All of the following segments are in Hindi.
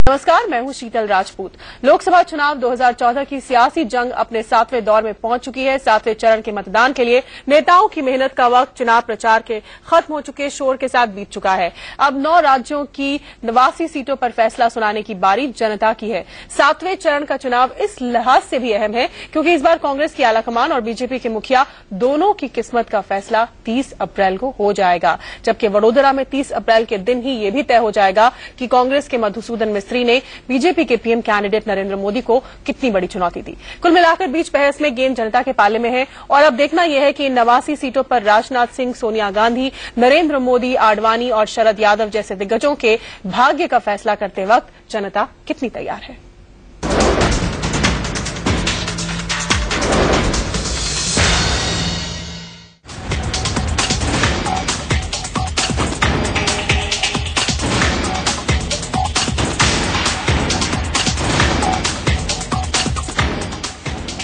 नमस्कार, मैं हूं शीतल राजपूत। लोकसभा चुनाव 2014 की सियासी जंग अपने 7वें दौर में पहुंच चुकी है। 7वें चरण के मतदान के लिए नेताओं की मेहनत का वक्त चुनाव प्रचार के खत्म हो चुके शोर के साथ बीत चुका है। अब 9 राज्यों की 89 सीटों पर फैसला सुनाने की बारी जनता की है। 7वें चरण का चुनाव इस लिहाज से भी अहम है क्योंकि इस बार कांग्रेस की आलाकमान और बीजेपी के मुखिया दोनों की किस्मत का फैसला 30 अप्रैल को हो जाएगा, जबकि वडोदरा में 30 अप्रैल के दिन ही ये भी तय हो जाएगा कि कांग्रेस के मधुसूदन मिस्त्री ने बीजेपी के पीएम कैंडिडेट नरेंद्र मोदी को कितनी बड़ी चुनौती दी। कुल मिलाकर बीच बहस में गेंद जनता के पाले में है और अब देखना यह है कि इन 89 सीटों पर राजनाथ सिंह, सोनिया गांधी, नरेंद्र मोदी, आडवाणी और शरद यादव जैसे दिग्गजों के भाग्य का फैसला करते वक्त जनता कितनी तैयार है।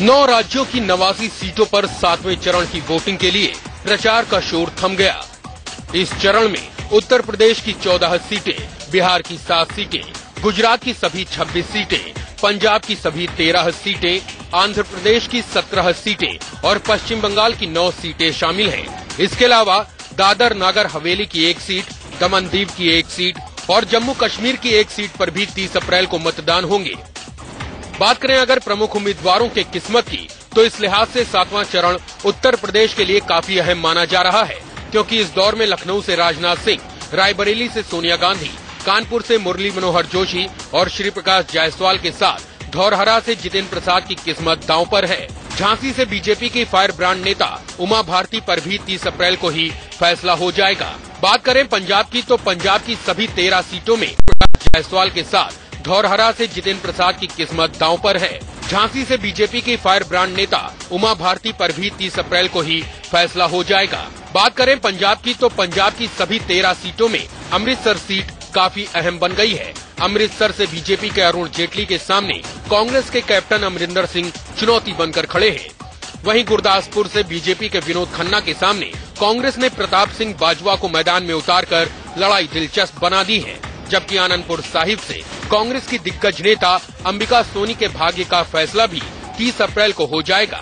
नौ राज्यों की 89 सीटों पर 7वें चरण की वोटिंग के लिए प्रचार का शोर थम गया। इस चरण में उत्तर प्रदेश की 14 सीटें, बिहार की 7 सीटें, गुजरात की सभी 26 सीटें, पंजाब की सभी 13 सीटें, आंध्र प्रदेश की 17 सीटें और पश्चिम बंगाल की 9 सीटें शामिल हैं। इसके अलावा दादर नागर हवेली की 1 सीट, दमन दीव की 1 सीट और जम्मू कश्मीर की 1 सीट पर भी 30 अप्रैल को मतदान होंगे। बात करें अगर प्रमुख उम्मीदवारों के किस्मत की, तो इस लिहाज से 7वां चरण उत्तर प्रदेश के लिए काफी अहम माना जा रहा है, क्योंकि इस दौर में लखनऊ से राजनाथ सिंह, रायबरेली से सोनिया गांधी, कानपुर से मुरली मनोहर जोशी और श्री प्रकाश जायसवाल के साथ धौरहरा से जितेंद्र प्रसाद की किस्मत दांव पर है। झांसी से बीजेपी की फायर ब्रांड नेता उमा भारती पर भी 30 अप्रैल को ही फैसला हो जाएगा। बात करें पंजाब की, तो पंजाब की सभी 13 सीटों में जायसवाल के साथ धौरहरा से जितेंद्र प्रसाद की किस्मत दांव पर है। झांसी से बीजेपी की फायर ब्रांड नेता उमा भारती पर भी 30 अप्रैल को ही फैसला हो जाएगा। बात करें पंजाब की, तो पंजाब की सभी 13 सीटों में अमृतसर सीट काफी अहम बन गई है। अमृतसर से बीजेपी के अरुण जेटली के सामने कांग्रेस के कैप्टन अमरिंदर सिंह चुनौती बनकर खड़े हैं। वहीं गुरदासपुर से बीजेपी के विनोद खन्ना के सामने कांग्रेस ने प्रताप सिंह बाजवा को मैदान में उतारकर लड़ाई दिलचस्प बना दी है, जबकि आनंदपुर साहिब से कांग्रेस की दिग्गज नेता अंबिका सोनी के भाग्य का फैसला भी 30 अप्रैल को हो जाएगा।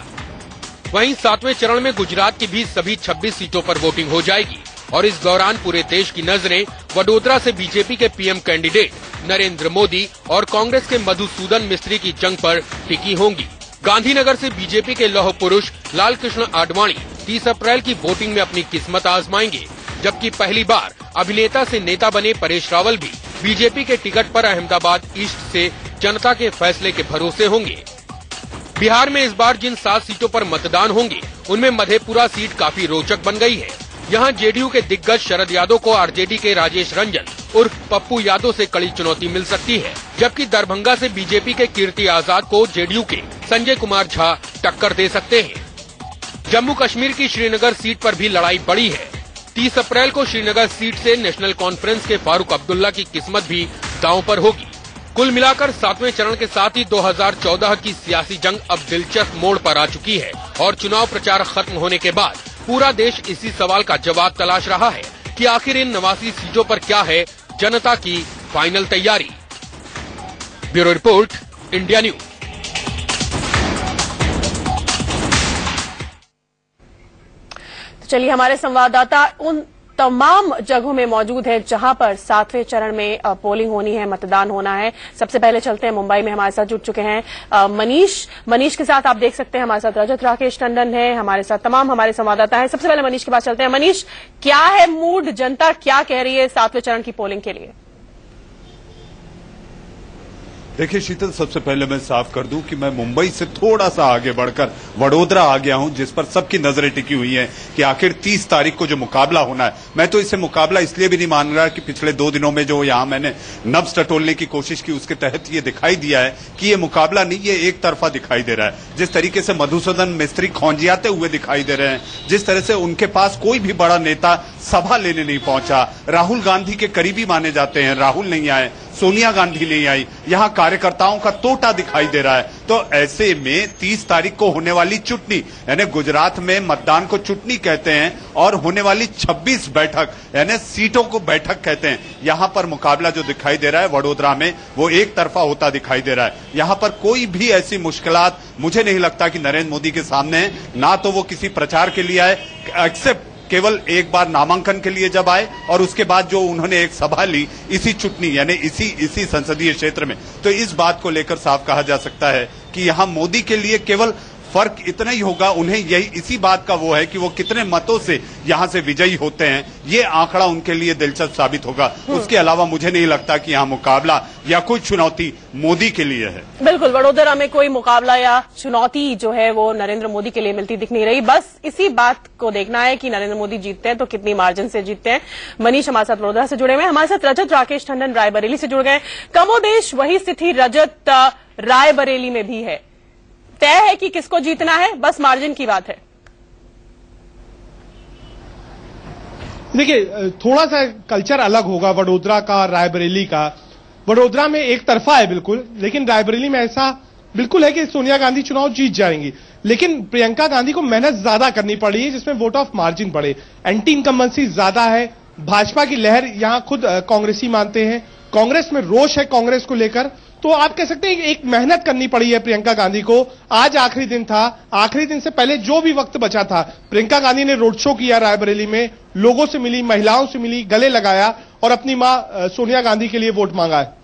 वहीं 7वें चरण में गुजरात की भी सभी 26 सीटों पर वोटिंग हो जाएगी और इस दौरान पूरे देश की नजरें वडोदरा से बीजेपी के पीएम कैंडिडेट नरेंद्र मोदी और कांग्रेस के मधुसूदन मिस्त्री की जंग पर टिकी होंगी। गांधीनगर से बीजेपी के लौह पुरुष लाल कृष्ण आडवाणी 30 अप्रैल की वोटिंग में अपनी किस्मत आजमाएंगे, जबकि पहली बार अभिनेता से नेता बने परेश रावल भी बीजेपी के टिकट पर अहमदाबाद ईस्ट से जनता के फैसले के भरोसे होंगे। बिहार में इस बार जिन 7 सीटों पर मतदान होंगे, उनमें मधेपुरा सीट काफी रोचक बन गई है। यहां जेडीयू के दिग्गज शरद यादव को आरजेडी के राजेश रंजन उर्फ पप्पू यादव से कड़ी चुनौती मिल सकती है, जबकि दरभंगा से बीजेपी के कीर्ति आजाद को जेडीयू के संजय कुमार झा टक्कर दे सकते हैं। जम्मू कश्मीर की श्रीनगर सीट पर भी लड़ाई बड़ी है। 30 अप्रैल को श्रीनगर सीट से नेशनल कॉन्फ्रेंस के फारूक अब्दुल्ला की किस्मत भी दांव पर होगी। कुल मिलाकर 7वें चरण के साथ ही 2014 की सियासी जंग अब दिलचस्प मोड़ पर आ चुकी है और चुनाव प्रचार खत्म होने के बाद पूरा देश इसी सवाल का जवाब तलाश रहा है कि आखिर इन 89 सीटों पर क्या है जनता की फाइनल तैयारी। Bureau report, India news. चलिए, हमारे संवाददाता उन तमाम जगहों में मौजूद है जहां पर 7वें चरण में पोलिंग होनी है, मतदान होना है। सबसे पहले चलते हैं मुंबई में, हमारे साथ जुड़ चुके हैं मनीष के साथ। आप देख सकते हैं हमारे साथ रजत राकेश टंडन है, हमारे साथ तमाम हमारे संवाददाता हैं। सबसे पहले मनीष के पास चलते हैं। मनीष, क्या है मूड, जनता क्या कह रही है 7वें चरण की पोलिंग के लिए? देखिए शीतल, सबसे पहले मैं साफ कर दूं कि मैं मुंबई से थोड़ा सा आगे बढ़कर वडोदरा आ गया हूं, जिस पर सबकी नजरें टिकी हुई हैं कि आखिर 30 तारीख को जो मुकाबला होना है। मैं तो इसे मुकाबला इसलिए भी नहीं मान रहा कि पिछले 2 दिनों में जो यहां मैंने नब्ज टटोलने की कोशिश की, उसके तहत ये दिखाई दिया है कि ये मुकाबला नहीं, ये एक तरफा दिखाई दे रहा है। जिस तरीके से मधुसूदन मिस्त्री खौंजियाते हुए दिखाई दे रहे हैं, जिस तरह से उनके पास कोई भी बड़ा नेता सभा लेने नहीं पहुंचा। राहुल गांधी के करीबी माने जाते हैं, राहुल नहीं आए, सोनिया गांधी नहीं आई, यहां कार्यकर्ताओं का तोटा दिखाई दे रहा है। तो ऐसे में 30 तारीख को होने वाली चुटनी, यानी गुजरात में मतदान को चुटनी कहते हैं और होने वाली 26 बैठक यानी सीटों को बैठक कहते हैं, यहां पर मुकाबला जो दिखाई दे रहा है वडोदरा में वो एक तरफा होता दिखाई दे रहा है। यहां पर कोई भी ऐसी मुश्किलात मुझे नहीं लगता कि नरेंद्र मोदी के सामने है। ना तो वो किसी प्रचार के लिए आए, एक्सेप्ट केवल एक बार नामांकन के लिए जब आए और उसके बाद जो उन्होंने एक सभा ली इसी चुटनी यानी इसी संसदीय क्षेत्र में, तो इस बात को लेकर साफ कहा जा सकता है कि यहां मोदी के लिए केवल फर्क इतना ही होगा, उन्हें यही इसी बात का वो है कि वो कितने मतों से यहां से विजयी होते हैं, ये आंकड़ा उनके लिए दिलचस्प साबित होगा। उसके अलावा मुझे नहीं लगता कि यहां मुकाबला या कोई चुनौती मोदी के लिए है। बिल्कुल, वडोदरा में कोई मुकाबला या चुनौती जो है वो नरेंद्र मोदी के लिए मिलती दिख नहीं रही। बस इसी बात को देखना है कि नरेंद्र मोदी जीतते हैं तो कितनी मार्जिन से जीतते हैं। मनीष हमारे साथ वडोदरा से जुड़े हुए हैं, हमारे साथ रजत राकेश टंडन रायबरेली से जुड़ गए। कमोदेश वही स्थिति रजत रायबरेली में भी है, तय है कि किसको जीतना है, बस मार्जिन की बात है। देखिए, थोड़ा सा कल्चर अलग होगा वडोदरा का, रायबरेली का। वडोदरा में एक तरफा है बिल्कुल, लेकिन रायबरेली में ऐसा बिल्कुल है कि सोनिया गांधी चुनाव जीत जाएंगी, लेकिन प्रियंका गांधी को मेहनत ज्यादा करनी पड़ी है जिसमें वोट ऑफ मार्जिन बढ़े। एंटी इनकम्बेंसी ज्यादा है, भाजपा की लहर यहां खुद कांग्रेसी मानते हैं, कांग्रेस में रोष है कांग्रेस को लेकर। तो आप कह सकते हैं कि एक मेहनत करनी पड़ी है प्रियंका गांधी को। आज आखिरी दिन था, आखिरी दिन से पहले जो भी वक्त बचा था प्रियंका गांधी ने रोड शो किया रायबरेली में, लोगों से मिली, महिलाओं से मिली, गले लगाया और अपनी मां सोनिया गांधी के लिए वोट मांगा है।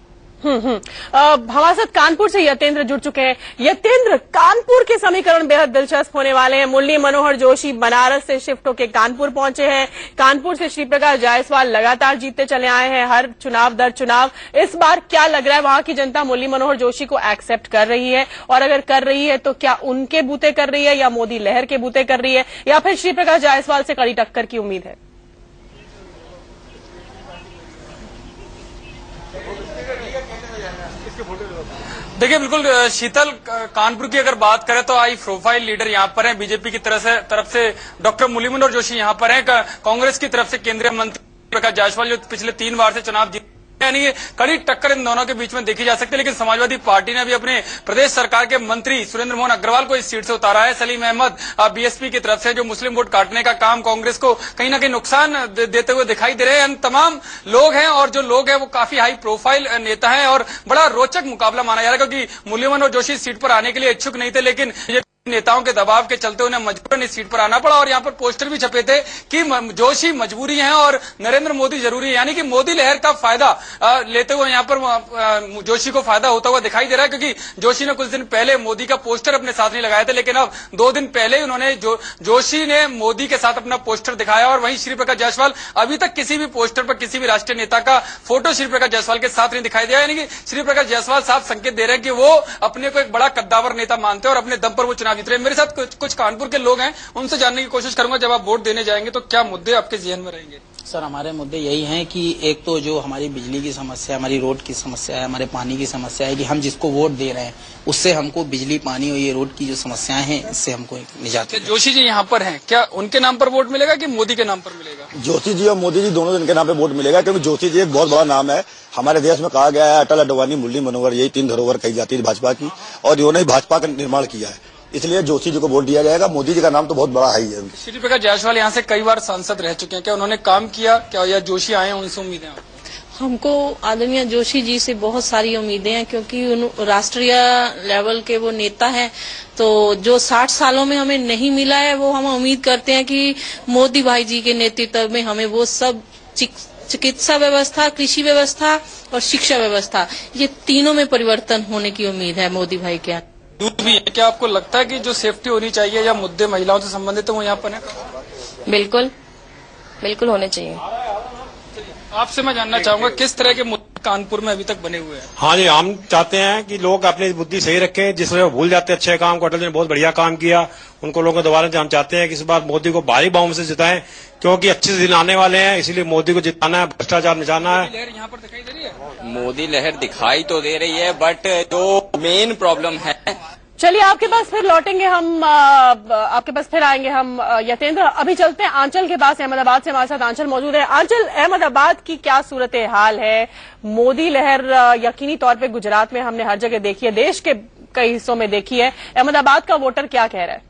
हमारे साथ कानपुर से यतेंद्र जुड़ चुके हैं। यतेंद्र, कानपुर के समीकरण बेहद दिलचस्प होने वाले हैं। मुरली मनोहर जोशी बनारस से शिफ्ट होकर कानपुर पहुंचे हैं। कानपुर से श्री प्रकाश जायसवाल लगातार जीतते चले आए हैं हर चुनाव दर चुनाव। इस बार क्या लग रहा है, वहां की जनता मुरली मनोहर जोशी को एक्सेप्ट कर रही है, और अगर कर रही है तो क्या उनके बूते कर रही है या मोदी लहर के बूते कर रही है, या फिर श्री प्रकाश जायसवाल से कड़ी टक्कर की उम्मीद है? देखिए, बिल्कुल शीतल, कानपुर की अगर बात करें तो हाई प्रोफाइल लीडर यहाँ पर हैं। बीजेपी की तरफ से डॉक्टर मुरली मनोहर जोशी यहाँ पर हैं। कांग्रेस की तरफ से केंद्रीय मंत्री प्रकाश जायसवाल जो पिछले 3 बार से चुनाव जीते, यानी ये कड़ी टक्कर इन दोनों के बीच में देखी जा सकती है। लेकिन समाजवादी पार्टी ने भी अपने प्रदेश सरकार के मंत्री सुरेंद्र मोहन अग्रवाल को इस सीट से उतारा है। सलीम अहमद बीएसपी की तरफ से जो मुस्लिम वोट काटने का काम कांग्रेस को कहीं ना कहीं नुकसान देते हुए दिखाई दे रहे हैं। तमाम लोग हैं और जो लोग हैं वो काफी हाई प्रोफाइल नेता हैं और बड़ा रोचक मुकाबला माना जा रहा है, क्योंकि मुरली मनोहर जोशी इस सीट पर आने के लिए इच्छुक नहीं थे, लेकिन नेताओं के दबाव के चलते उन्हें मजबूरन इस सीट पर आना पड़ा। और यहाँ पर पोस्टर भी छपे थे कि जोशी मजबूरी है और नरेंद्र मोदी जरूरी है, यानी कि मोदी लहर का फायदा लेते हुए यहाँ पर जोशी को फायदा होता हुआ दिखाई दे रहा है। क्योंकि जोशी ने कुछ दिन पहले मोदी का पोस्टर अपने साथ नहीं लगाया था, लेकिन अब 2 दिन पहले उन्होंने जोशी ने मोदी के साथ अपना पोस्टर दिखाया। और वहीं श्री प्रकाश जायसवाल अभी तक किसी भी पोस्टर पर किसी भी राष्ट्रीय नेता का फोटो श्री प्रकाश जायसवाल के साथ नहीं दिखाई दिया। यानी कि श्री प्रकाश जायसवाल साफ संकेत दे रहे हैं कि वो अपने को एक बड़ा कद्दावर नेता मानते हैं और अपने दम पर वो चुनाव जीत रहे हैं। मेरे साथ कुछ कानपुर के लोग हैं, उनसे जानने की कोशिश करूंगा, जब आप वोट देने जाएंगे तो क्या मुद्दे आपके जेहन में रहेंगे? सर, हमारे मुद्दे यही हैं कि एक तो जो हमारी बिजली की समस्या, हमारी रोड की समस्या है, हमारे पानी की समस्या है कि हम जिसको वोट दे रहे हैं उससे हमको बिजली, पानी और ये रोड की जो समस्याएं हैं इससे हमको निजात है। जोशी जी यहाँ पर हैं, क्या उनके नाम पर वोट मिलेगा कि मोदी के नाम पर मिलेगा? जोशी जी और मोदी जी दोनों इनके नाम पे वोट मिलेगा, क्योंकि जोशी जी एक बहुत बड़ा नाम है। हमारे देश में कहा गया है अटल, अडवाणी, मुरली मनोहर, यही 3 धरोहर कही जाती है भाजपा की, और इन्होंने भाजपा का निर्माण किया है, इसलिए जोशी जी को वोट दिया जाएगा। मोदी जी का नाम तो बहुत बड़ा है ही है। श्री प्रकाश जायसवाल यहाँ से कई बार सांसद रह चुके हैं, क्या उन्होंने काम किया, क्या या जोशी आए हैं उनसे उम्मीदें? हमको आदरणीय जोशी जी से बहुत सारी उम्मीदें हैं, क्योंकि राष्ट्रीय लेवल के वो नेता हैं। तो जो 60 सालों में हमें नहीं मिला है वो हम उम्मीद करते हैं कि मोदी भाई जी के नेतृत्व में हमें वो सब चिकित्सा व्यवस्था, कृषि व्यवस्था और शिक्षा व्यवस्था, ये तीनों में परिवर्तन होने की उम्मीद है मोदी भाई के। दूध भी है, क्या आपको लगता है कि जो सेफ्टी होनी चाहिए या मुद्दे महिलाओं से संबंधित है वो यहाँ पर है? बिल्कुल बिल्कुल होने चाहिए। आपसे मैं जानना चाहूंगा किस तरह के मुद्दे कानपुर में अभी तक बने हुए हैं? हाँ जी, हम चाहते हैं कि लोग अपनी बुद्धि सही रखें, जिस तरह भूल जाते हैं अच्छे काम को। अटल जी ने बहुत बढ़िया काम किया, उनको लोगों को दोबारा हम चाहते हैं कि इस बार मोदी को भारी बहुमत से जिताएं, क्योंकि अच्छे दिन आने वाले हैं, इसीलिए मोदी को जिताना है, भ्रष्टाचार मिटाना है। लहर यहाँ पर दिखाई दे रही है? मोदी लहर दिखाई तो दे रही है, बट जो मेन प्रॉब्लम है चलिए आपके पास फिर लौटेंगे हम, आपके पास फिर आएंगे हम यतेंद्र। अभी चलते हैं आंचल के पास, अहमदाबाद से हमारे साथ आंचल मौजूद है। आंचल, अहमदाबाद की क्या सूरत हाल है? मोदी लहर यकीनी तौर पे गुजरात में हमने हर जगह देखी है, देश के कई हिस्सों में देखी है। अहमदाबाद का वोटर क्या कह रहा है?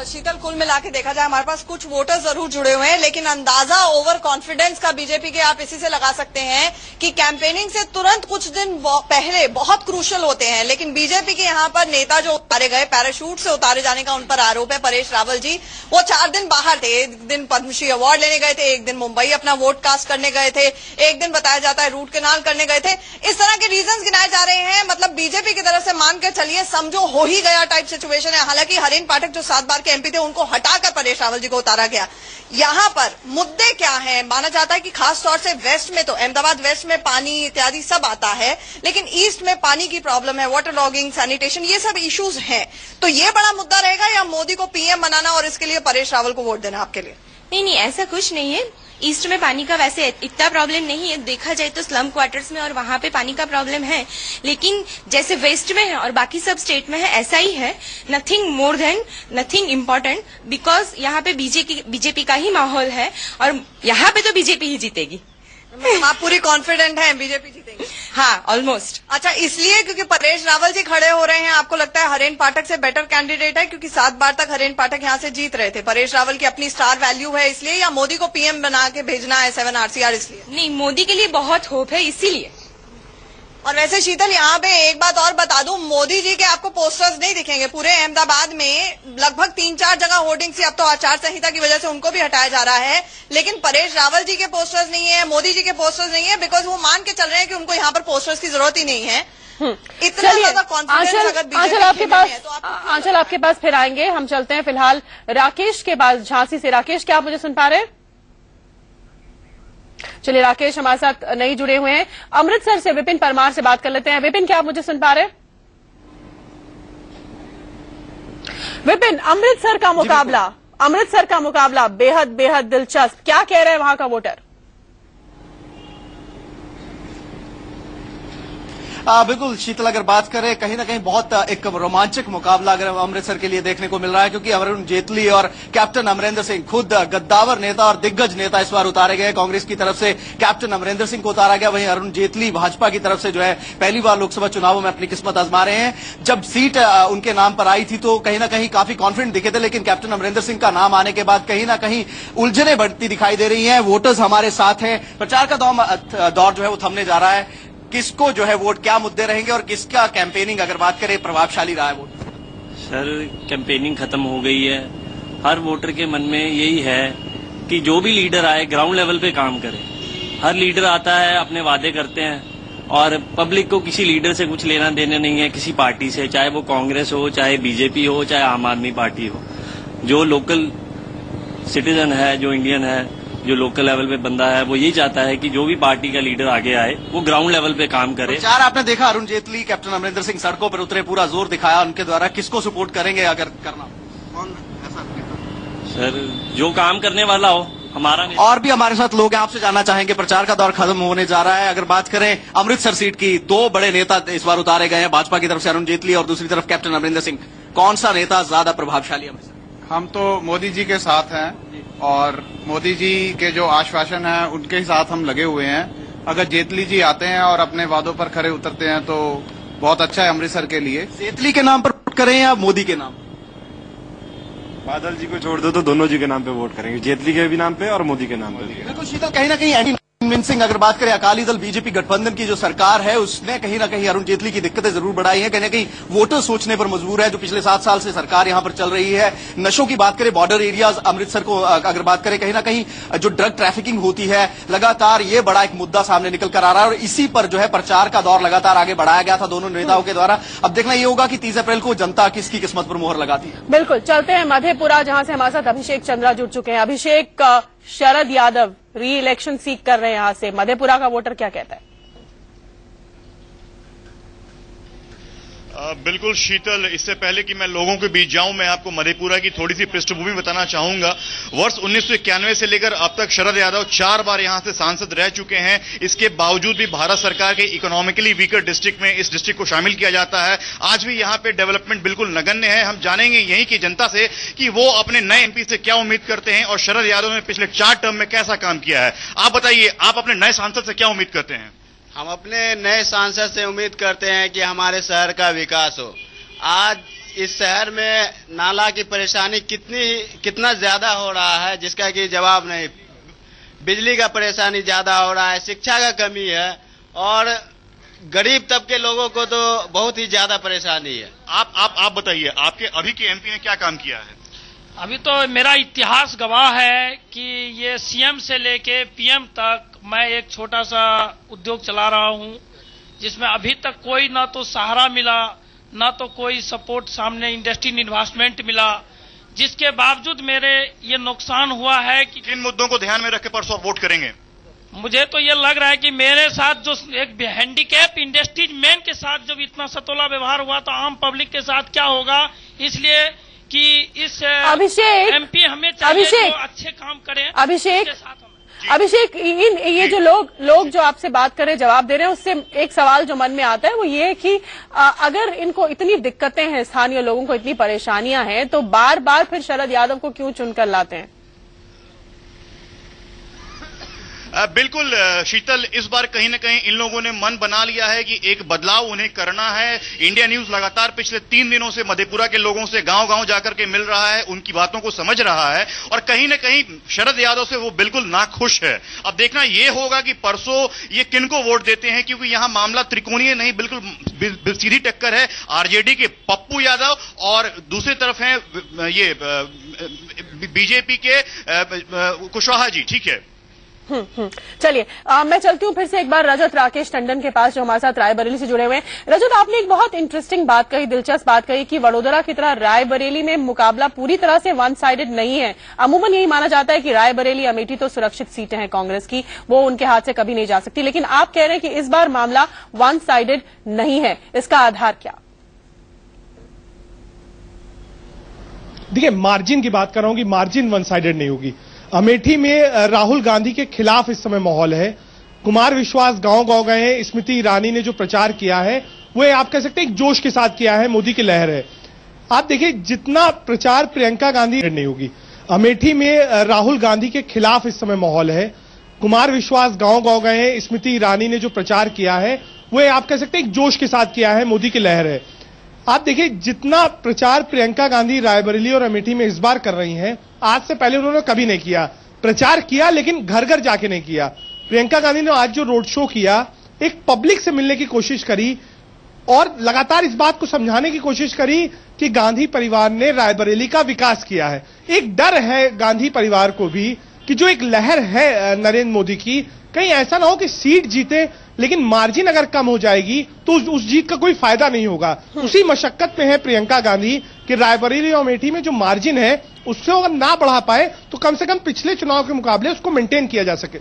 शीतल, कुल मिला के देखा जाए हमारे पास कुछ वोटर जरूर जुड़े हुए हैं, लेकिन अंदाजा ओवर कॉन्फिडेंस का बीजेपी के आप इसी से लगा सकते हैं कि कैंपेनिंग से तुरंत कुछ दिन पहले बहुत क्रूशल होते हैं। लेकिन बीजेपी के यहाँ पर नेता जो उतारे गए, पैराशूट से उतारे जाने का उन पर आरोप है। परेश रावल जी वो 4 दिन बाहर थे, एक दिन पद्मश्री अवार्ड लेने गए थे, एक दिन मुंबई अपना वोट कास्ट करने गए थे, एक दिन बताया जाता है रूट कैनाल करने गए थे। इस तरह के रीजंस गिनाए जा रहे हैं। मतलब बीजेपी की तरफ से मान के चलिए समझो हो ही गया टाइप सिचुएशन है। हालांकि हरेन पाठक जो 7 बार के एमपी थे उनको हटाकर परेश रावल जी को उतारा गया। यहां पर मुद्दे क्या हैं? माना जाता है कि खास तौर से वेस्ट में, तो अहमदाबाद वेस्ट में पानी इत्यादि सब आता है, लेकिन ईस्ट में पानी की प्रॉब्लम है, वाटर लॉगिंग, सैनिटेशन, ये सब इश्यूज हैं। तो ये बड़ा मुद्दा रहेगा या मोदी को पीएम बनाना और इसके लिए परेश रावल को वोट देना आपके लिए? नहीं, ऐसा कुछ नहीं है। ईस्ट में पानी का वैसे इतना प्रॉब्लम नहीं है, देखा जाए तो स्लम क्वार्टर्स में और वहां पे पानी का प्रॉब्लम है, लेकिन जैसे वेस्ट में है और बाकी सब स्टेट में है ऐसा ही है। Nothing more than nothing important, because यहाँ पे बीजेपी का ही माहौल है और यहाँ पे तो बीजेपी ही जीतेगी। आप पूरी कॉन्फिडेंट हैं बीजेपी जीतेगी? हाँ, ऑलमोस्ट। अच्छा, इसलिए क्योंकि परेश रावल जी खड़े हो रहे हैं, आपको लगता है हरेन पाठक से बेटर कैंडिडेट है? क्योंकि 7 बार तक हरेन पाठक यहां से जीत रहे थे। परेश रावल की अपनी स्टार वैल्यू है इसलिए, या मोदी को पीएम बना के भेजना है 7 RCR इसलिए? नहीं, मोदी के लिए बहुत होप है इसीलिए। और वैसे शीतल, यहाँ पे एक बात और बता दूं, मोदी जी के आपको पोस्टर्स नहीं दिखेंगे पूरे अहमदाबाद में। लगभग 3-4 जगह होर्डिंग थी, अब तो आचार संहिता की वजह से उनको भी हटाया जा रहा है, लेकिन परेश रावल जी के पोस्टर्स नहीं है, मोदी जी के पोस्टर्स नहीं है, बिकॉज वो मान के चल रहे हैं कि उनको यहाँ पर पोस्टर्स की जरूरत ही नहीं है। इतना ज्यादा कॉन्फिडेंस अगर आंचल आपके पास फिर आएंगे। हम चलते हैं फिलहाल राकेश के पास, झांसी से। राकेश, क्या आप मुझे सुन पा रहे हैं? चलिए, राकेश हमारे साथ नहीं जुड़े हुए हैं। अमृतसर से विपिन परमार से बात कर लेते हैं। विपिन, क्या आप मुझे सुन पा रहे हैं? विपिन, अमृतसर का मुकाबला बेहद दिलचस्प, क्या कह रहे हैं वहां का वोटर? बिल्कुल शीतल, अगर बात करें कहीं ना कहीं बहुत एक रोमांचक मुकाबला अगर अमृतसर के लिए देखने को मिल रहा है, क्योंकि अरुण जेटली और कैप्टन अमरिंदर सिंह, खुद गद्दावर नेता और दिग्गज नेता इस बार उतारे गए। कांग्रेस की तरफ से कैप्टन अमरिंदर सिंह को उतारा गया, वहीं अरुण जेटली भाजपा की तरफ से जो है पहली बार लोकसभा चुनावों में अपनी किस्मत आजमा रहे हैं। जब सीट उनके नाम पर आई थी तो कहीं ना कहीं काफी कॉन्फिडेंट दिखे थे, लेकिन कैप्टन अमरिंदर सिंह का नाम आने के बाद कहीं ना कहीं उलझने बढ़ती दिखाई दे रही है। वोटर्स हमारे साथ हैं, प्रचार का दौर जो है वो थमने जा रहा है। किसको जो है वोट, क्या मुद्दे रहेंगे और किसका कैंपेनिंग अगर बात करें प्रभावशाली रहा है वोट? सर, कैंपेनिंग खत्म हो गई है। हर वोटर के मन में यही है कि जो भी लीडर आए ग्राउंड लेवल पे काम करे। हर लीडर आता है, अपने वादे करते हैं और पब्लिक को किसी लीडर से कुछ लेना देना नहीं है, किसी पार्टी से, चाहे वो कांग्रेस हो, चाहे बीजेपी हो, चाहे आम आदमी पार्टी हो। जो लोकल सिटीजन है, जो इंडियन है, जो लोकल लेवल पे बंदा है, वो यही चाहता है कि जो भी पार्टी का लीडर आगे आए वो ग्राउंड लेवल पे काम करे। प्रचार आपने देखा, अरुण जेटली, कैप्टन अमरिंदर सिंह सड़कों पर उतरे, पूरा जोर दिखाया उनके द्वारा। किसको सपोर्ट करेंगे अगर करना? कौन ऐसा? सर, जो काम करने वाला हो हमारा। और भी हमारे साथ लोग हैं, आपसे जानना चाहेंगे। प्रचार का दौर खत्म होने जा रहा है। अगर बात करें अमृतसर सीट की, 2 बड़े नेता इस बार उतारे गए हैं, भाजपा की तरफ से अरुण जेटली और दूसरी तरफ कैप्टन अमरिंदर सिंह। कौन सा नेता ज्यादा प्रभावशाली है? हम तो मोदी जी के साथ हैं और मोदी जी के जो आश्वासन है उनके ही साथ हम लगे हुए हैं। अगर जेटली जी आते हैं और अपने वादों पर खरे उतरते हैं तो बहुत अच्छा है अमृतसर के लिए। जेटली के नाम पर वोट करें या मोदी के नाम? बादल जी को छोड़ दो तो दोनों जी के नाम पे वोट करेंगे, जेटली के भी नाम पे और मोदी के नाम पे। बिल्कुल शीतल, कहीं ना कहीं कन्विंसिंग अगर बात करें अकाली दल बीजेपी गठबंधन की जो सरकार है उसने कहीं ना कहीं अरुण जेटली की दिक्कतें जरूर बढ़ाई हैं। कहीं ना कहीं वोटर सोचने पर मजबूर है। जो पिछले 7 साल से सरकार यहां पर चल रही है, नशों की बात करें, बॉर्डर एरियाज अमृतसर को अगर बात करें, कहीं ना कहीं जो ड्रग ट्रैफिकिंग होती है लगातार, ये बड़ा एक मुद्दा सामने निकल कर आ रहा है और इसी पर जो है प्रचार का दौर लगातार आगे बढ़ाया गया था दोनों नेताओं के द्वारा। अब देखना ये होगा कि 30 अप्रैल को जनता किसकी किस्मत पर मोहर लगाती है। बिल्कुल, चलते हैं मधेपुरा, जहां से हमारे साथ अभिषेक चंद्रा जुड़ चुके हैं। अभिषेक, शरद यादव री इलेक्शन सीख कर रहे हैं यहां से, मधेपुरा का वोटर क्या कहता है? बिल्कुल शीतल, इससे पहले कि मैं लोगों के बीच जाऊं, मैं आपको मधेपुरा की थोड़ी सी पृष्ठभूमि बताना चाहूंगा। वर्ष 1991 से लेकर अब तक शरद यादव 4 बार यहां से सांसद रह चुके हैं। इसके बावजूद भी भारत सरकार के इकोनॉमिकली वीकर डिस्ट्रिक्ट में इस डिस्ट्रिक्ट को शामिल किया जाता है। आज भी यहां पे डेवलपमेंट बिल्कुल नगण्य है। हम जानेंगे यहीं की जनता से कि वो अपने नए एमपी से क्या उम्मीद करते हैं और शरद यादव ने पिछले 4 टर्म में कैसा काम किया है। आप बताइए, आप अपने नए सांसद से क्या उम्मीद करते हैं? हम अपने नए सांसद से उम्मीद करते हैं कि हमारे शहर का विकास हो। आज इस शहर में नाला की परेशानी कितना ज्यादा हो रहा है जिसका कि जवाब नहीं। बिजली का परेशानी ज्यादा हो रहा है, शिक्षा का कमी है और गरीब तबके लोगों को तो बहुत ही ज्यादा परेशानी है। आप बताइए, आपके अभी के एमपी ने क्या काम किया है? अभी तो मेरा इतिहास गवाह है कि ये सीएम से लेके पीएम तक मैं एक छोटा सा उद्योग चला रहा हूं, जिसमें अभी तक कोई ना तो सहारा मिला, ना तो कोई सपोर्ट सामने इंडस्ट्री इन्वेस्टमेंट मिला, जिसके बावजूद मेरे ये नुकसान हुआ है कि किन मुद्दों को ध्यान में रख के परसों वोट करेंगे? मुझे तो ये लग रहा है कि मेरे साथ जो एक हैंडीकैप इंडस्ट्रीज मैन के साथ जब इतना सतोला व्यवहार हुआ तो आम पब्लिक के साथ क्या होगा। इसलिए कि इस अभिषेक एमपी हमें चाहिए जो अच्छे काम करें। अभिषेक ये जो लोग जो आपसे बात कर रहे हैं, जवाब दे रहे हैं, उससे एक सवाल जो मन में आता है वो ये है कि अगर इनको इतनी दिक्कतें हैं, स्थानीय लोगों को इतनी परेशानियां हैं, तो बार बार फिर शरद यादव को क्यों चुनकर लाते हैं? बिल्कुल शीतल, इस बार कहीं न कहीं इन लोगों ने मन बना लिया है कि एक बदलाव उन्हें करना है। इंडिया न्यूज लगातार पिछले 3 दिनों से मधेपुरा के लोगों से गांव-गांव जाकर के मिल रहा है, उनकी बातों को समझ रहा है और कहीं न कहीं शरद यादव से वो बिल्कुल नाखुश है। अब देखना ये होगा कि परसों ये किनको वोट देते हैं, क्योंकि यहां मामला त्रिकोणीय नहीं, बिल्कुल सीधी टक्कर है। आरजेडी के पप्पू यादव और दूसरी तरफ है ये बीजेपी के कुशवाहा जी। ठीक है, चलिए मैं चलती हूँ फिर से एक बार रजत राकेश टंडन के पास जो हमारे साथ रायबरेली से जुड़े हुए हैं। रजत, आपने एक बहुत इंटरेस्टिंग बात कही, दिलचस्प बात कही कि वडोदरा की तरह रायबरेली में मुकाबला पूरी तरह से वन साइडेड नहीं है। अमूमन यही माना जाता है कि रायबरेली अमेठी तो सुरक्षित सीटें हैं कांग्रेस की, वो उनके हाथ से कभी नहीं जा सकती, लेकिन आप कह रहे हैं कि इस बार मामला वन साइडेड नहीं है। इसका आधार क्या? देखिए, मार्जिन की बात कर रहा हूं कि मार्जिन वन साइडेड नहीं होगी। अमेठी में राहुल गांधी के खिलाफ इस समय माहौल है। कुमार विश्वास गांव-गांव गए हैं। स्मृति ईरानी ने जो प्रचार किया है वो आप कह सकते हैं एक जोश के साथ किया है, मोदी की लहर है। आप देखिए, जितना प्रचार प्रियंका गांधी नहीं होगी। अमेठी में राहुल गांधी के खिलाफ इस समय माहौल है। कुमार विश्वास गांव-गांव गए हैं। स्मृति ईरानी ने जो प्रचार किया है वो आप कह सकते हैं एक जोश के साथ किया है, मोदी की लहर है। आप देखिए, जितना प्रचार प्रियंका गांधी रायबरेली और अमेठी में इस बार कर रही हैं, आज से पहले उन्होंने कभी नहीं किया। प्रचार किया लेकिन घर घर जाके नहीं किया। प्रियंका गांधी ने आज जो रोड शो किया, एक पब्लिक से मिलने की कोशिश करी और लगातार इस बात को समझाने की कोशिश करी कि गांधी परिवार ने रायबरेली का विकास किया है। एक डर है गांधी परिवार को भी कि जो एक लहर है नरेंद्र मोदी की, कहीं ऐसा ना हो कि सीट जीते लेकिन मार्जिन अगर कम हो जाएगी तो उस जीत का कोई फायदा नहीं होगा। उसी मशक्कत में है प्रियंका गांधी कि रायबरेली और अमेठी में जो मार्जिन है उससे अगर ना बढ़ा पाए तो कम से कम पिछले चुनाव के मुकाबले उसको मेंटेन किया जा सके।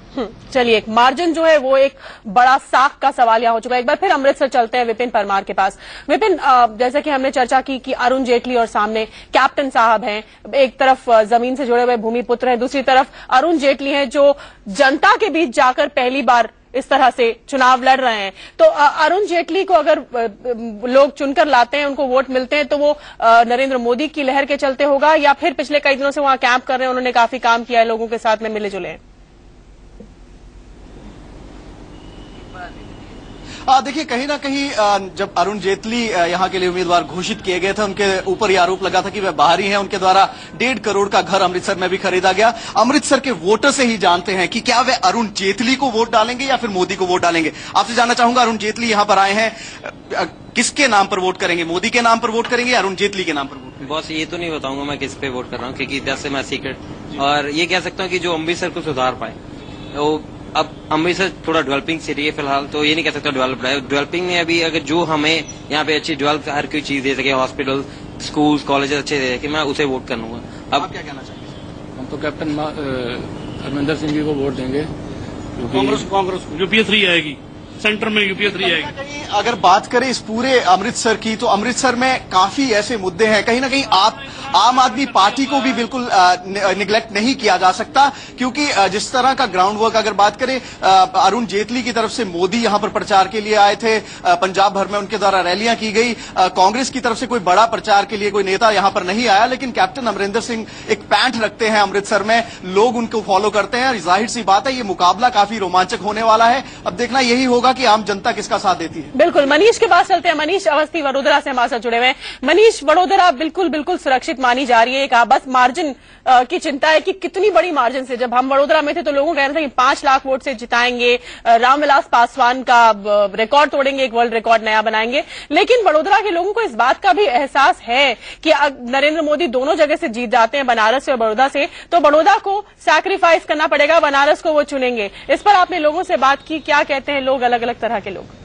चलिए, मार्जिन जो है वो एक बड़ा साख का सवाल यहाँ हो चुका है। एक बार फिर अमृतसर चलते हैं विपिन परमार के पास। विपिन, जैसे कि हमने चर्चा की कि अरुण जेटली और सामने कैप्टन साहब हैं, एक तरफ जमीन से जुड़े हुए भूमिपुत्र हैं, दूसरी तरफ अरुण जेटली हैं जो जनता के बीच जाकर पहली बार इस तरह से चुनाव लड़ रहे हैं। तो अरुण जेटली को अगर लोग चुनकर लाते हैं, उनको वोट मिलते हैं, तो वो नरेंद्र मोदी की लहर के चलते होगा या फिर पिछले कई दिनों से वहां कैंप कर रहे हैं, उन्होंने काफी काम किया है, लोगों के साथ में मिले जुले हैं? देखिए, कहीं ना कहीं जब अरुण जेटली यहाँ के लिए उम्मीदवार घोषित किए गए थे, उनके ऊपर यह आरोप लगा था कि वे बाहरी हैं। उनके द्वारा 1.5 करोड़ का घर अमृतसर में भी खरीदा गया। अमृतसर के वोटर से ही जानते हैं कि क्या वे अरुण जेटली को वोट डालेंगे या फिर मोदी को वोट डालेंगे। आपसे जानना चाहूंगा, अरुण जेटली यहाँ पर आए हैं, किसके नाम पर वोट करेंगे? मोदी के नाम पर वोट करेंगे या अरुण जेटली के नाम पर वोट करेंगे? बॉस, ये तो नहीं बताऊंगा मैं किस पे वोट कर रहा हूँ, क्योंकि दैट्स माय सीक्रेट। और ये कह सकता हूँ कि जो अमृतसर को सुधार पाए, वो अब अमृतसर थोड़ा डेवलपिंग सिटी है फिलहाल, तो ये नहीं कह सकता डेवलप्ड है। डेवलपिंग में अभी अगर जो हमें यहाँ पे अच्छी डेवलप हर कोई चीज दे सके, हॉस्पिटल, स्कूल्स, कॉलेजेस अच्छे दे सके, मैं उसे वोट करूंगा। अब आप क्या कहना चाहेंगे? हम तो कैप्टन अमरिंदर सिंह जी को वोट देंगे। कांग्रेस जो PS3 आएगी सेंटर में यूपीए 3 आएगी। अगर बात करें इस पूरे अमृतसर की, तो अमृतसर में काफी ऐसे मुद्दे हैं, कहीं ना कहीं आम आदमी पार्टी को भी बिल्कुल निगलेक्ट नहीं किया जा सकता, क्योंकि जिस तरह का ग्राउंड वर्क अगर बात करें, अरुण जेटली की तरफ से मोदी यहां पर प्रचार के लिए आए थे, पंजाब भर में उनके द्वारा रैलियां की गई, कांग्रेस की तरफ से कोई बड़ा प्रचार के लिए कोई नेता यहां पर नहीं आया, लेकिन कैप्टन अमरिंदर सिंह एक पैंठ रखते हैं अमृतसर में, लोग उनको फॉलो करते हैं। जाहिर सी बात है, ये मुकाबला काफी रोमांचक होने वाला है। अब देखना यही होगा कि आम जनता किसका साथ देती है। बिल्कुल, मनीष के पास चलते हैं। मनीष अवस्थी वडोदरा से हमारे साथ जुड़े हुए हैं। मनीष, वडोदरा बिल्कुल सुरक्षित मानी जा रही है, एक बस मार्जिन की चिंता है कि कितनी बड़ी मार्जिन से, जब हम वडोदरा में थे तो लोगों का कहना था कि 5 लाख वोट से जिताएंगे, रामविलास पासवान का रिकॉर्ड तोड़ेंगे, एक वर्ल्ड रिकॉर्ड नया बनाएंगे। लेकिन वडोदरा के लोगों को इस बात का भी एहसास है कि नरेंद्र मोदी दोनों जगह से जीत जाते हैं, बनारस से और बड़ौदा से, तो बड़ौदा को सैक्रिफाइस करना पड़ेगा, बनारस को वो चुनेंगे। इस पर आपने लोगों से बात की, क्या कहते हैं लोग, अलग अलग तरह के लोग?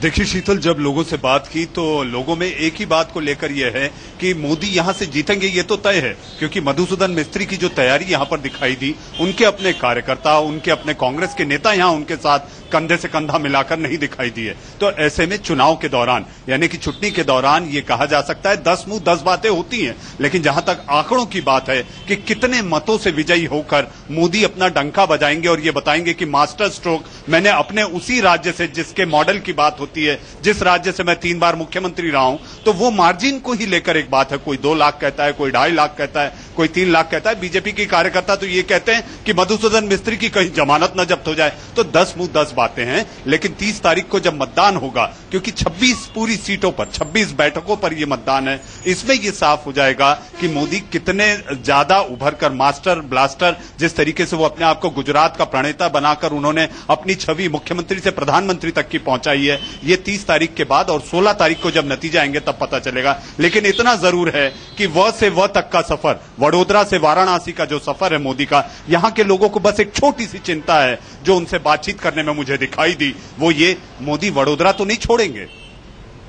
देखिए शीतल, जब लोगों से बात की तो लोगों में एक ही बात को लेकर यह है कि मोदी यहां से जीतेंगे, ये तो तय है, क्योंकि मधुसूदन मिस्त्री की जो तैयारी यहां पर दिखाई दी, उनके अपने कार्यकर्ता, उनके अपने कांग्रेस के नेता यहां उनके साथ कंधे से कंधा मिलाकर नहीं दिखाई दिए। तो ऐसे में चुनाव के दौरान, यानी कि छुट्टी के दौरान, ये कहा जा सकता है 10 मुंह 10 बातें होती हैं, लेकिन जहां तक आंकड़ों की बात है कि कितने मतों से विजयी होकर मोदी अपना डंका बजाएंगे और ये बताएंगे कि मास्टर स्ट्रोक मैंने अपने उसी राज्य से, जिसके मॉडल की बात होती है, जिस राज्य से मैं 3 बार मुख्यमंत्री रहा हूं, तो वो मार्जिन को ही लेकर एक बात है। कोई 2 लाख कहता है, कोई 2.5 लाख कहता है, कोई 3 लाख कहता है। बीजेपी की कार्यकर्ता तो ये कहते हैं कि मधुसूदन मिस्त्री की कहीं जमानत न जब्त हो जाए। तो 10 मुंह 10 बातें हैं, लेकिन 30 तारीख को जब मतदान होगा, क्योंकि 26 पूरी सीटों पर, 26 बैठकों पर यह मतदान है, इसमें यह साफ हो जाएगा कि मोदी कितने ज्यादा उभर कर मास्टर ब्लास्टर, जिस तरीके से वो अपने आप को गुजरात का प्रणेता बनाकर उन्होंने अपनी छवि मुख्यमंत्री से प्रधानमंत्री तक की पहुंचाई है, ये 30 तारीख के बाद और 16 तारीख को जब नतीजा आएंगे तब पता चलेगा। लेकिन इतना जरूर है कि व से व तक का सफर, वडोदरा से वाराणसी का जो सफर है मोदी का, यहां के लोगों को बस एक छोटी सी चिंता है जो उनसे बातचीत करने में मुझे दिखाई दी, वो ये, मोदी वडोदरा तो नहीं छोड़ेंगे।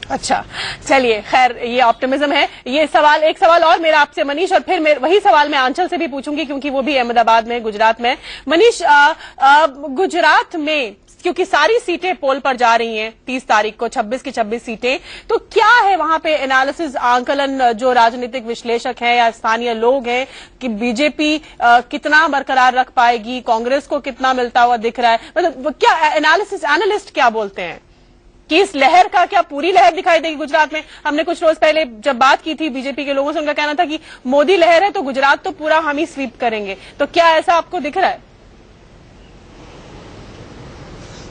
अच्छा, चलिए, खैर ये ऑप्टिमिज्म है। ये सवाल, एक सवाल और मेरा आपसे मनीष, और फिर वही सवाल मैं आंचल से भी पूछूंगी क्योंकि वो भी अहमदाबाद में, गुजरात में। मनीष, गुजरात में क्योंकि सारी सीटें पोल पर जा रही हैं 30 तारीख को, 26 की 26 सीटें, तो क्या है वहां पे एनालिसिस, आंकलन, जो राजनीतिक विश्लेषक हैं या स्थानीय लोग हैं कि बीजेपी कितना बरकरार रख पाएगी, कांग्रेस को कितना मिलता हुआ दिख रहा है, मतलब क्या एनालिसिस, एनालिस्ट क्या बोलते हैं कि इस लहर का क्या पूरी लहर दिखाई देगी गुजरात में? हमने कुछ रोज पहले जब बात की थी बीजेपी के लोगों से, उनका कहना था कि मोदी लहर है तो गुजरात तो पूरा हम ही स्वीप करेंगे, तो क्या ऐसा आपको दिख रहा है?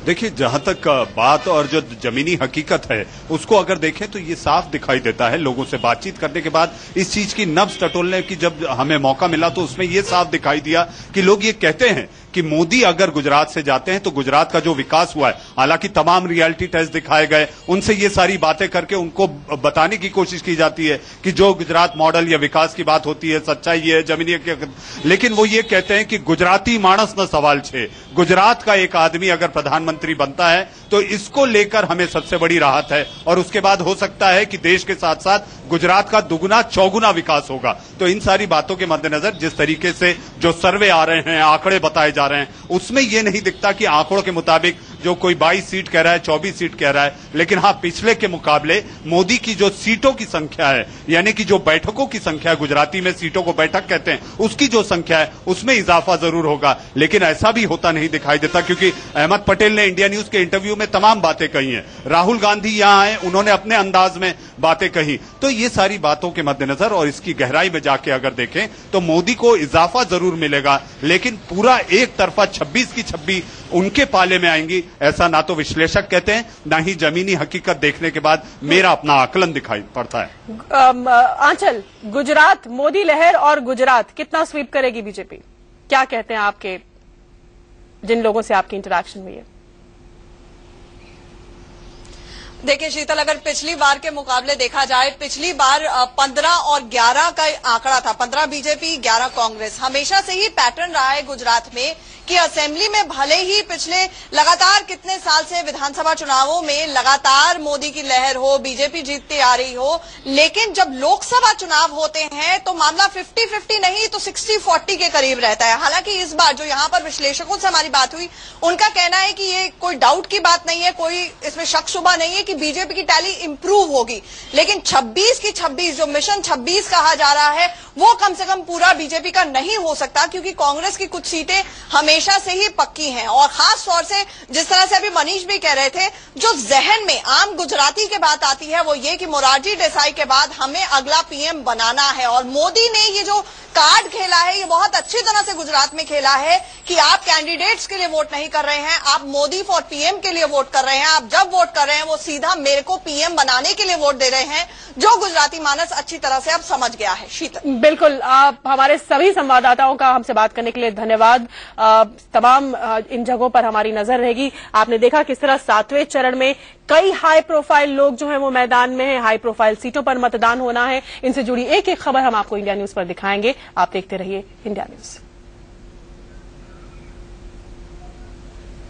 देखिए, जहां तक बात और जो जमीनी हकीकत है उसको अगर देखें तो ये साफ दिखाई देता है, लोगों से बातचीत करने के बाद इस चीज की नब्ज टटोलने की जब हमें मौका मिला तो उसमें ये साफ दिखाई दिया कि लोग ये कहते हैं कि मोदी अगर गुजरात से जाते हैं तो गुजरात का जो विकास हुआ है, हालांकि तमाम रियलिटी टेस्ट दिखाए गए, उनसे ये सारी बातें करके उनको बताने की कोशिश की जाती है कि जो गुजरात मॉडल या विकास की बात होती है, सच्चाई है, जमीनी हकीकत, लेकिन वो ये कहते हैं कि गुजराती मानस न सवाल छे, गुजरात का एक आदमी अगर प्रधानमंत्री बनता है तो इसको लेकर हमें सबसे बड़ी राहत है, और उसके बाद हो सकता है कि देश के साथ साथ गुजरात का दुगुना चौगुना विकास होगा। तो इन सारी बातों के मद्देनजर जिस तरीके से जो सर्वे आ रहे हैं, आंकड़े बताए जा रहे हैं, उसमें यह नहीं दिखता कि आंकड़ों के मुताबिक जो कोई 22 सीट कह रहा है, 24 सीट कह रहा है, लेकिन हाँ, पिछले के मुकाबले मोदी की जो सीटों की संख्या है, यानी कि जो बैठकों की संख्या है, गुजराती में सीटों को बैठक कहते हैं, उसकी जो संख्या है उसमें इजाफा जरूर होगा। लेकिन ऐसा भी होता नहीं दिखाई देता, क्योंकि अहमद पटेल ने इंडिया न्यूज के इंटरव्यू में तमाम बातें कही हैं, राहुल गांधी यहां आए, उन्होंने अपने अंदाज में बातें कही। तो ये सारी बातों के मद्देनजर और इसकी गहराई में जाके अगर देखें तो मोदी को इजाफा जरूर मिलेगा, लेकिन पूरा एक तरफा 26 की 26 उनके पाले में आएंगी, ऐसा ना तो विश्लेषक कहते हैं, ना ही जमीनी हकीकत देखने के बाद मेरा अपना आकलन दिखाई पड़ता है। आंचल, गुजरात, मोदी लहर और गुजरात कितना स्वीप करेगी बीजेपी, क्या कहते हैं आपके, जिन लोगों से आपकी इंटरेक्शन हुई है? देखिए शीतल, अगर पिछली बार के मुकाबले देखा जाए, पिछली बार 15 और 11 का आंकड़ा था, 15 बीजेपी 11 कांग्रेस। हमेशा से ही पैटर्न रहा है गुजरात में कि असेंबली में भले ही पिछले लगातार कितने साल से विधानसभा चुनावों में लगातार मोदी की लहर हो, बीजेपी जीतती आ रही हो, लेकिन जब लोकसभा चुनाव होते हैं तो मामला 50-50 नहीं तो 60-40 के करीब रहता है। हालांकि इस बार जो यहाँ पर विश्लेषकों से हमारी बात हुई, उनका कहना है कि ये कोई डाउट की बात नहीं है, कोई इसमें शक शुबा नहीं है कि बीजेपी की टैली इंप्रूव होगी, लेकिन 26 की 26 जो मिशन 26 कहा जा रहा है वो कम से कम पूरा बीजेपी का नहीं हो सकता, क्योंकि कांग्रेस की कुछ सीटें हमेशा से ही पक्की हैं। और खास तौर से जिस तरह से अभी मनीष भी कह रहे थे, जो जहन में आम गुजराती की बात आती है वो ये कि मोरारजी देसाई के बाद हमें अगला पीएम बनाना है। और मोदी ने ये जो कार्ड खेला है ये बहुत अच्छी तरह से गुजरात में खेला है कि आप कैंडिडेट्स के लिए वोट नहीं कर रहे हैं, आप मोदी फॉर पीएम के लिए वोट कर रहे हैं। आप जब वोट कर रहे हैं वो सीधा मेरे को पीएम बनाने के लिए वोट दे रहे हैं, जो गुजराती मानस अच्छी तरह से अब समझ गया है। शीतल, बिल्कुल, आप हमारे सभी संवाददाताओं का हमसे बात करने के लिए धन्यवाद। तमाम इन जगहों पर हमारी नजर रहेगी। आपने देखा किस तरह 7वें चरण में कई हाई प्रोफाइल लोग जो हैं वो मैदान में हैं, हाई प्रोफाइल सीटों पर मतदान होना है। इनसे जुड़ी एक एक खबर हम आपको इंडिया न्यूज पर दिखाएंगे। आप देखते रहिए इंडिया न्यूज।